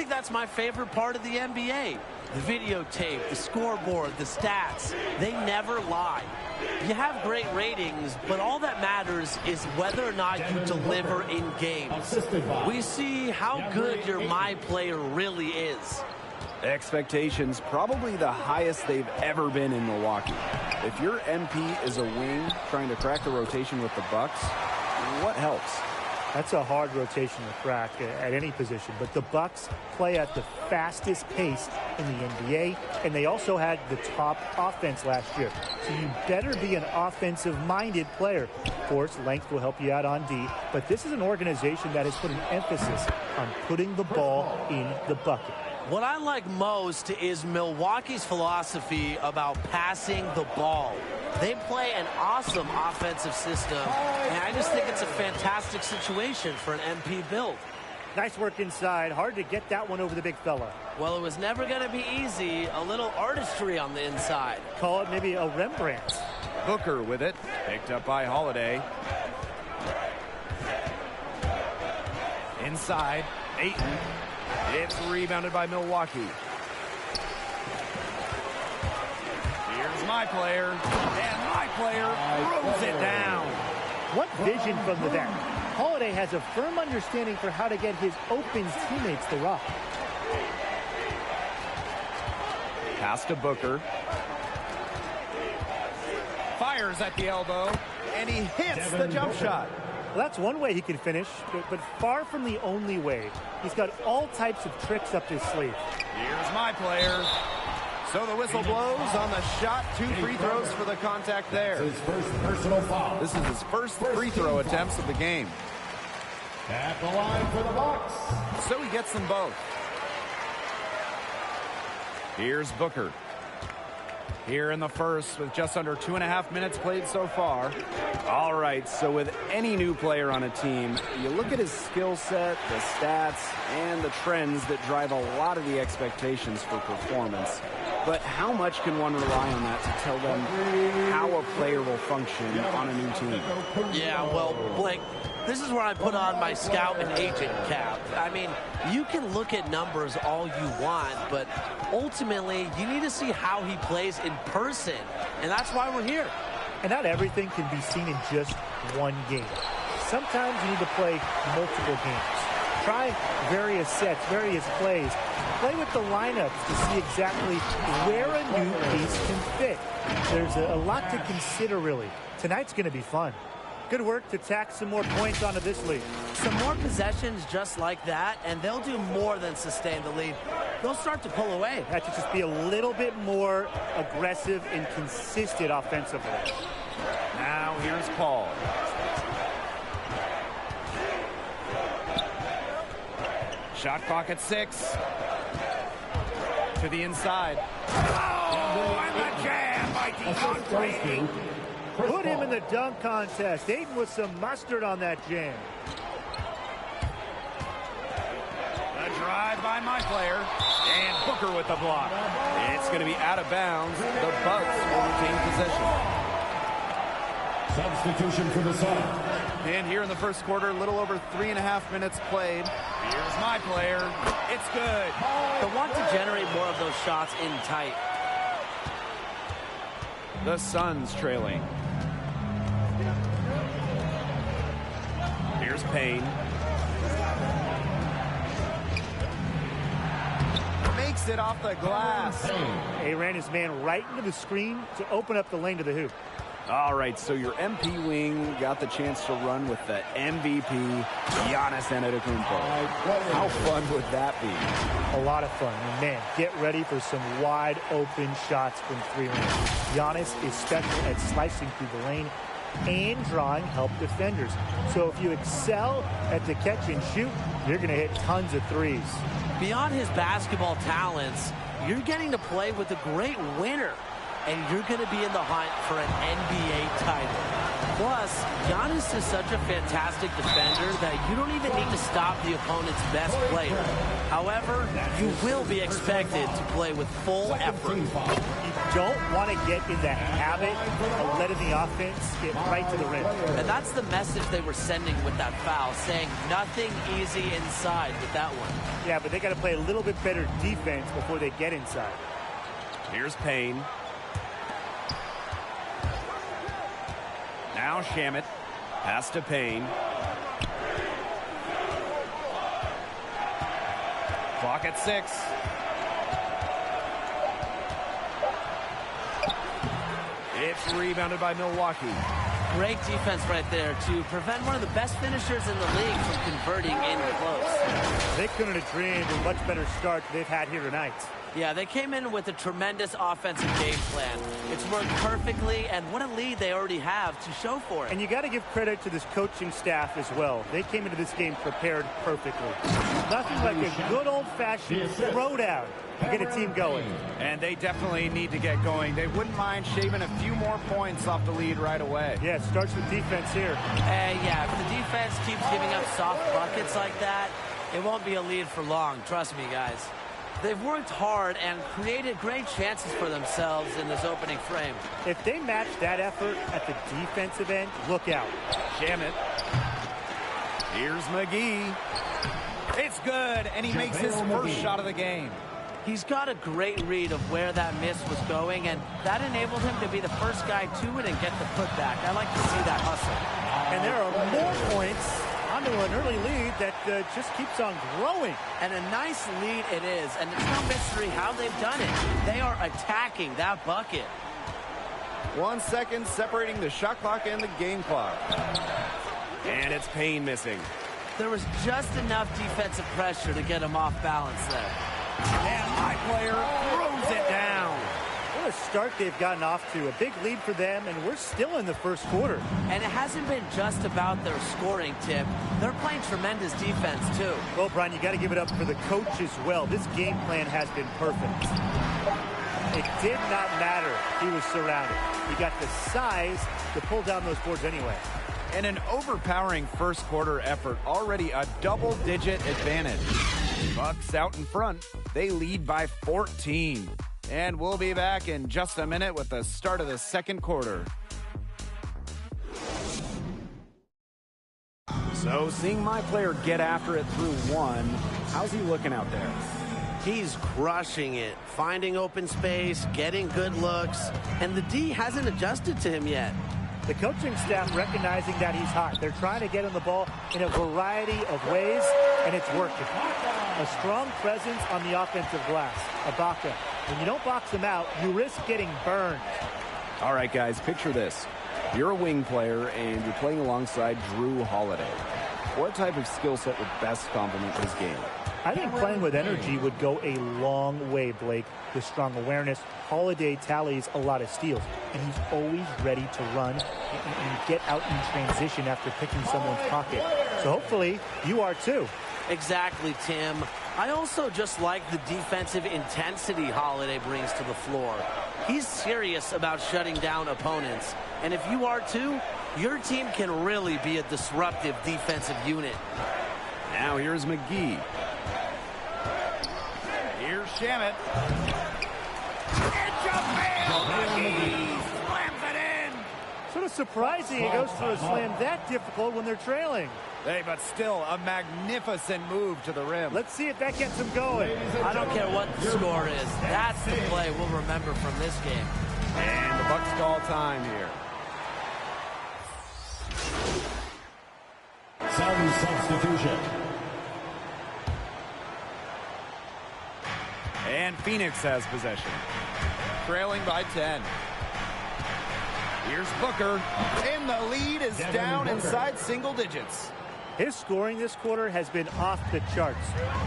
think that's my favorite part of the NBA. The videotape, the scoreboard, the stats, they never lie. You have great ratings, but all that matters is whether or not you deliver in games. We see how good your my player really is. Expectations probably the highest they've ever been in Milwaukee. If your MP is a wing trying to crack the rotation with the Bucks, what helps? That's a hard rotation to crack at any position, but the Bucks play at the fastest pace in the NBA, and they also had the top offense last year. So you better be an offensive-minded player. Of course, length will help you out on D, but this is an organization that has put an emphasis on putting the ball in the bucket. What I like most is Milwaukee's philosophy about passing the ball. They play an awesome offensive system, and I just think it's a fantastic situation for an MP build. Nice work inside. Hard to get that one over the big fella. Well, it was never going to be easy. A little artistry on the inside. Call it maybe a Rembrandt. Booker with it. Picked up by Holiday. Inside. Ayton. It's rebounded by Milwaukee. Here's my player. And my player throws it down. What vision from the back. Holiday has a firm understanding for how to get his open teammates the rock. Pass to Booker. Fires at the elbow. And he hits the jump shot. Well, that's one way he can finish, but far from the only way. He's got all types of tricks up his sleeve. Here's my player. So the whistle blows on the shot. 2 free throws for the contact there. His first personal foul. This is his first free throw attempts of the game. At the line for the Bucks. So he gets them both. Here's Booker. Here in the first with just under 2.5 minutes played so far. All right, so with any new player on a team, you look at his skill set, the stats, and the trends that drive a lot of the expectations for performance. But how much can one rely on that to tell them how a player will function on a new team? Yeah, well, Blake, this is where I put on my scout and agent cap. I mean, you can look at numbers all you want, but ultimately, you need to see how he plays in person, and that's why we're here. And not everything can be seen in just one game. Sometimes you need to play multiple games. Try various sets, various plays. Play with the lineups to see exactly where a new piece can fit. There's a lot to consider, really. Tonight's going to be fun. Good work to tack some more points onto this lead. Some more possessions just like that, and they'll do more than sustain the lead. They'll start to pull away. Have to just be a little bit more aggressive and consistent offensively. Now here's Paul. Shot clock at 6. To the inside. Oh, and the jam by DeAndre Ayton. Put him in the dunk contest. Ayton with some mustard on that jam. The drive by my player. And Booker with the block. It's going to be out of bounds. The Bucks will retain possession. Substitution for the Suns. And here in the first quarter, a little over 3.5 minutes played. Here's my player. It's good. They'll want to generate more of those shots in tight. The Suns trailing. Here's Payne. Makes it off the glass. He ran his man right into the screen to open up the lane to the hoop. All right, so your MP wing got the chance to run with the MVP, Giannis Antetokounmpo. How fun would that be? A lot of fun. And man, get ready for some wide open shots from 3 lanes. Giannis is special at slicing through the lane and drawing help defenders. So if you excel at the catch and shoot, you're going to hit tons of threes. Beyond his basketball talents, you're getting to play with a great winner. and you're going to be in the hunt for an NBA title. Plus, Giannis is such a fantastic defender that you don't even need to stop the opponent's best player. However, you will be expected to play with full effort. You don't want to get in the habit of letting the offense get right to the rim. And that's the message they were sending with that foul, saying nothing easy inside with that one. Yeah, but they got to play a little bit better defense before they get inside. Here's Payne. Now Shamet. Pass to Payne. Clock at 6. It's rebounded by Milwaukee. Great defense right there to prevent one of the best finishers in the league from converting in close. They couldn't have dreamed a much better start they've had here tonight. Yeah, they came in with a tremendous offensive game plan. It's worked perfectly, and what a lead they already have to show for it. And you got to give credit to this coaching staff as well. They came into this game prepared perfectly. Nothing like a good old-fashioned throwdown to get a team going. And they definitely need to get going. They wouldn't mind shaving a few more points off the lead right away. Yeah, it starts with defense here. Yeah, if the defense keeps giving up soft buckets like that, it won't be a lead for long. Trust me, guys. They've worked hard and created great chances for themselves in this opening frame. If they match that effort at the defensive end, look out. Shamet. Here's McGee. It's good, and he makes his first shot of the game. He's got a great read of where that miss was going, and that enabled him to be the first guy to it and get the putback. I like to see that hustle. And there are more points onto an early lead that just keeps on growing. And a nice lead it is, and it's no mystery how they've done it. They are attacking that bucket. 1 second separating the shot clock and the game clock. And it's Payne missing. There was just enough defensive pressure to get him off balance there. And my player throws it down. What a start they've gotten off to. A big lead for them, and we're still in the first quarter. And it hasn't been just about their scoring, Tim. They're playing tremendous defense, too. Well, Brian, you got to give it up for the coach as well. This game plan has been perfect. It did not matter. He was surrounded. He got the size to pull down those boards anyway. And an overpowering first quarter effort, already a double-digit advantage. Bucks out in front. They lead by 14. And we'll be back in just a minute with the start of the second quarter. So seeing my player get after it through one, how's he looking out there? He's crushing it, finding open space, getting good looks, and the D hasn't adjusted to him yet. The coaching staff recognizing that he's hot. They're trying to get him the ball in a variety of ways, and it's working. A strong presence on the offensive glass. Ibaka. When you don't box him out, you risk getting burned. All right, guys, picture this. You're a wing player, and you're playing alongside Jrue Holiday. What type of skill set would best complement his game? I think playing with energy would go a long way, Blake. With strong awareness, Holiday tallies a lot of steals, and he's always ready to run and get out in transition after picking someone's pocket. So hopefully you are too. Exactly, Tim. I also just like the defensive intensity Holiday brings to the floor. He's serious about shutting down opponents. And if you are too, your team can really be a disruptive defensive unit. Now here's McGee. Here's Shamet. It's a fail. McGee slams it in. Sort of surprising he goes for a slam that difficult when they're trailing. Hey, but still a magnificent move to the rim. Let's see if that gets him going. I don't care what the score is. That's the play we'll remember from this game. And the Bucks call time here. Some substitution. And Phoenix has possession. Trailing by 10. Here's Booker. And the lead is down inside single digits. His scoring this quarter has been off the charts,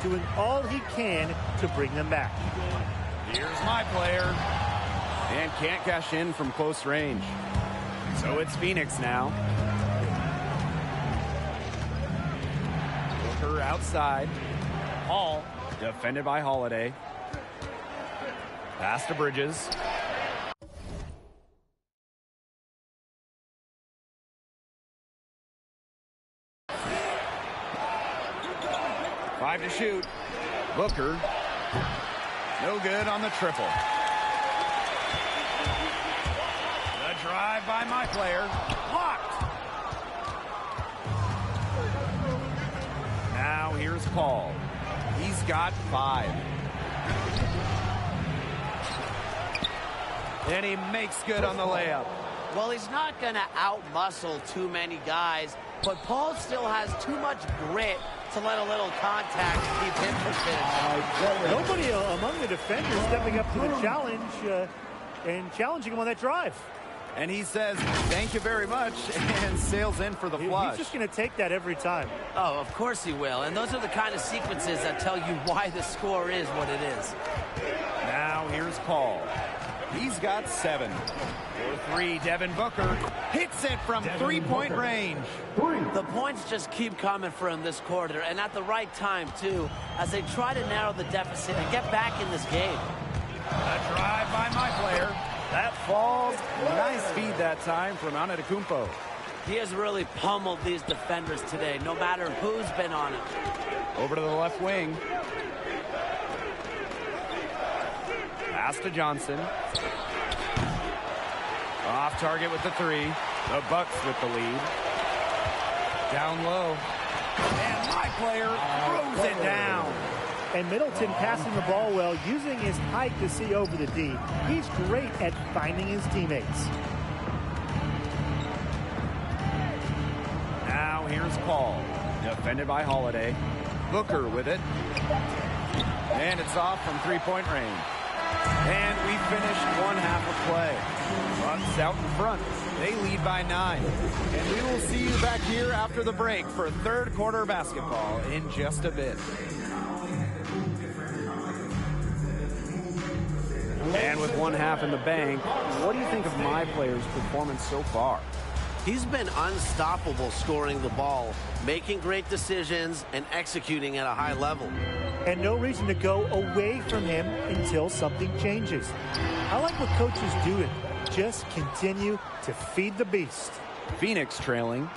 doing all he can to bring them back. Here's my player. And can't cash in from close range. So it's Phoenix now. Booker outside. Hall defended by Holiday. Pass to Bridges. 5 to shoot. Booker. No good on the triple. The drive by my player. Blocked. Now here's Paul. He's got 5. And he makes good on the layup. Well, he's not going to out-muscle too many guys, but Paul still has too much grit to let a little contact keep him from finishing. Nobody among the defenders stepping up to the challenge and challenging him on that drive. And he says, thank you very much, and sails in for the flush. He's just going to take that every time. Oh, of course he will. And those are the kind of sequences that tell you why the score is what it is. Now here's Paul. He's got 7. For 3, Devin Booker hits it from three-point range. The points just keep coming for him this quarter, and at the right time, too, as they try to narrow the deficit and get back in this game. A drive by my player. That falls. Nice feed that time from Antetokounmpo. He has really pummeled these defenders today, no matter who's been on him. Over to the left wing. Pass to Johnson. Off target with the 3. The Bucks with the lead. Down low. And my player throws it down. And Middleton passing the ball well, using his height to see over the D. He's great at finding his teammates. Now here's Paul. Defended by Holiday. Booker with it. And it's off from three-point range. And we finished one half of play. Bucks out in front. They lead by 9. And we will see you back here after the break for third quarter basketball in just a bit. And with one half in the bank, what do you think of my player's performance so far? He's been unstoppable scoring the ball, making great decisions, and executing at a high level. And no reason to go away from him until something changes. I like what coach is doing. Just continue to feed the beast. Phoenix trailing.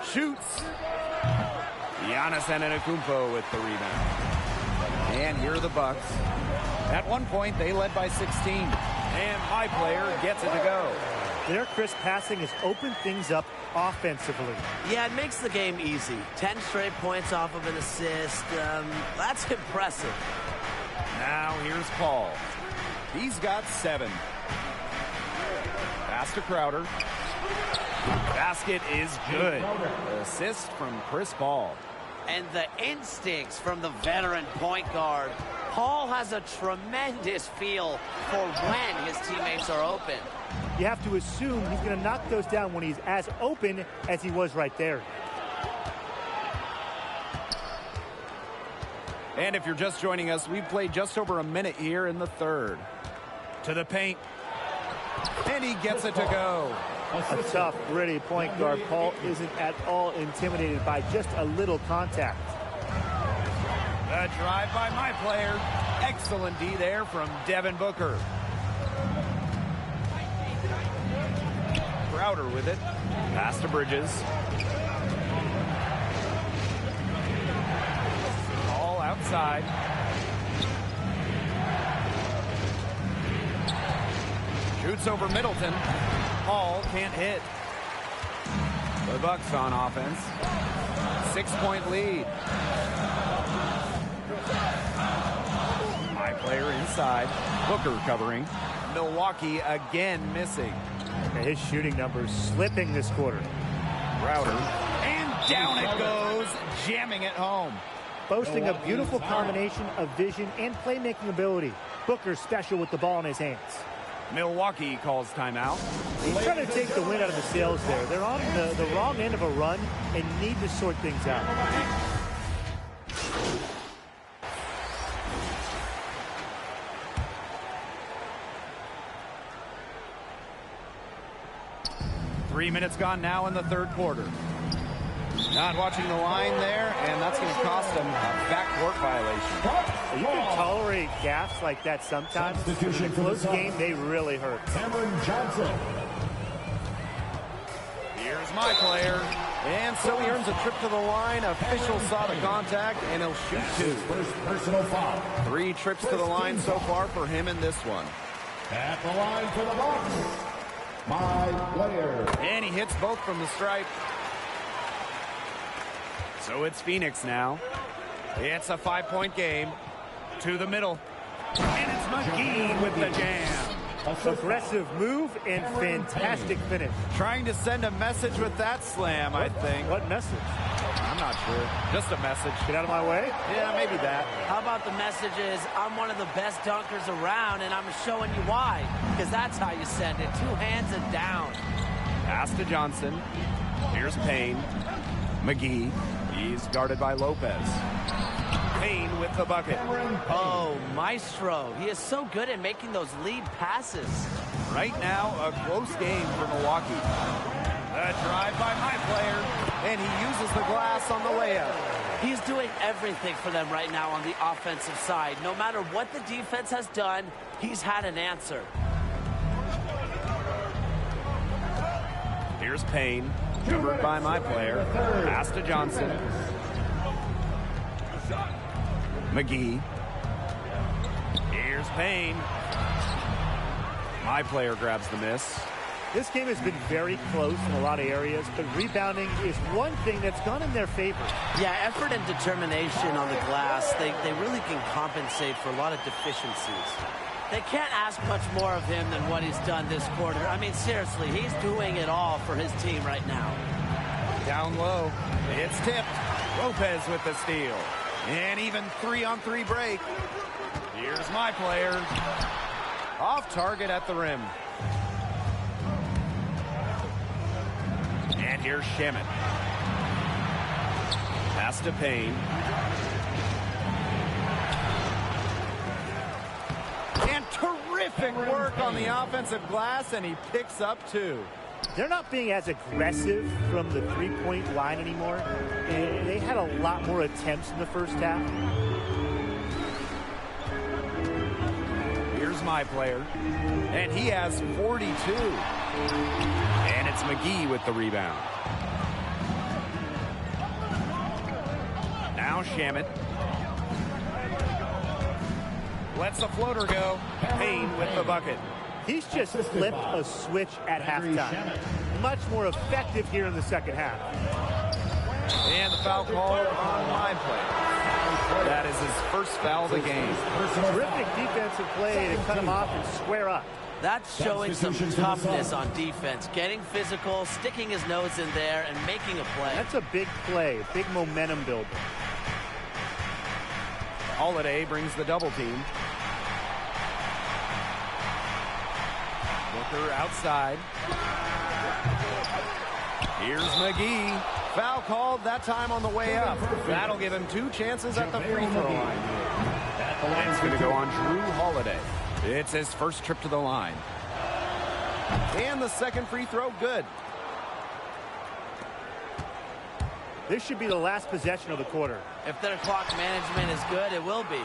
Shoots. Giannis Antetokounmpo with the rebound. And here are the Bucks. At one point, they led by 16. And my player gets it to go. Their crisp passing has opened things up offensively. Yeah, it makes the game easy. 10 straight points off of an assist. That's impressive. Now here's Paul. He's got 7. Pass to Crowder. Basket is good. Assist from Chris Paul. And the instincts from the veteran point guard. Paul has a tremendous feel for when his teammates are open. You have to assume he's going to knock those down when he's as open as he was right there. And if you're just joining us, we've played just over a minute here in the third. To the paint. And he gets it to go. A tough, gritty point guard. Paul isn't at all intimidated by just a little contact. The drive by my player. Excellent D there from Devin Booker. Crowder with it. Pass to Bridges. All outside. Shoots over Middleton. Paul can't hit. The Bucks on offense. 6-point lead. My player inside. Booker covering. Milwaukee again missing. And his shooting numbers slipping this quarter. Crowder. And down it goes, jamming it home. Boasting a beautiful combination of vision and playmaking ability. Booker special with the ball in his hands. Milwaukee calls timeout. He's trying to take the wind out of the sails there. They're on the wrong end of a run and need to sort things out. Three minutes gone now in the third quarter. Not watching the line there, and that's going to cost him a backcourt violation. You can tolerate gaffes like that sometimes. In a close game, they really hurt. Cameron Johnson. my player. And so he earns a trip to the line. Official saw the contact, and he'll shoot two. First personal foul. 3 trips to the line so far for him in this one. At the line for the box, my player. And he hits both from the stripe. So it's Phoenix now. It's a 5-point game. To the middle. And it's McGee with the jam. Aggressive move and fantastic finish. Trying to send a message with that slam, I think. What message? I'm not sure. Just a message. Get out of my way? Yeah, maybe that. How about the message is, I'm one of the best dunkers around, and I'm showing you why. Because that's how you send it. 2 hands and down. Pass to Johnson. Here's Payne. McGee. He's guarded by Lopez. Payne with the bucket. Oh, maestro. He is so good at making those lead passes. Right now, a close game for Milwaukee. A drive by my player, and he uses the glass on the layup. He's doing everything for them right now on the offensive side. No matter what the defense has done, he's had an answer. Here's Payne, covered by my player. Pass to Johnson. McGee. Here's Payne. My player grabs the miss. This game has been very close in a lot of areas, but rebounding is one thing that's gone in their favor. Yeah, effort and determination on the glass, they really can compensate for a lot of deficiencies. They can't ask much more of him than what he's done this quarter. I mean, seriously, he's doing it all for his team right now. Down low. It's tipped. Lopez with the steal. And even 3-on-3 break. Here's my player. Off target at the rim. And here's Shamet. Pass to Payne. And terrific work on the offensive glass, and he picks up 2. They're not being as aggressive from the three-point line anymore. And they had a lot more attempts in the first half. Here's my player. And he has 42. And it's McGee with the rebound. Now Shamet. Lets the floater go. Payne with the bucket. He's just flipped a switch at halftime. Much more effective here in the second half. And the foul call on my play. That is his first foul of the game. Terrific defensive play to cut him off and square up. That's showing some toughness on defense. Getting physical, sticking his nose in there, and making a play. That's a big play, big momentum builder. Holiday brings the double team. Booker outside. Here's McGee. Foul called, that time on the way up. That'll give him 2 chances at the free throw line. And it's going to go on Drew Holiday. It's his first trip to the line. And the second free throw, good. This should be the last possession of the quarter. If their clock management is good, it will be.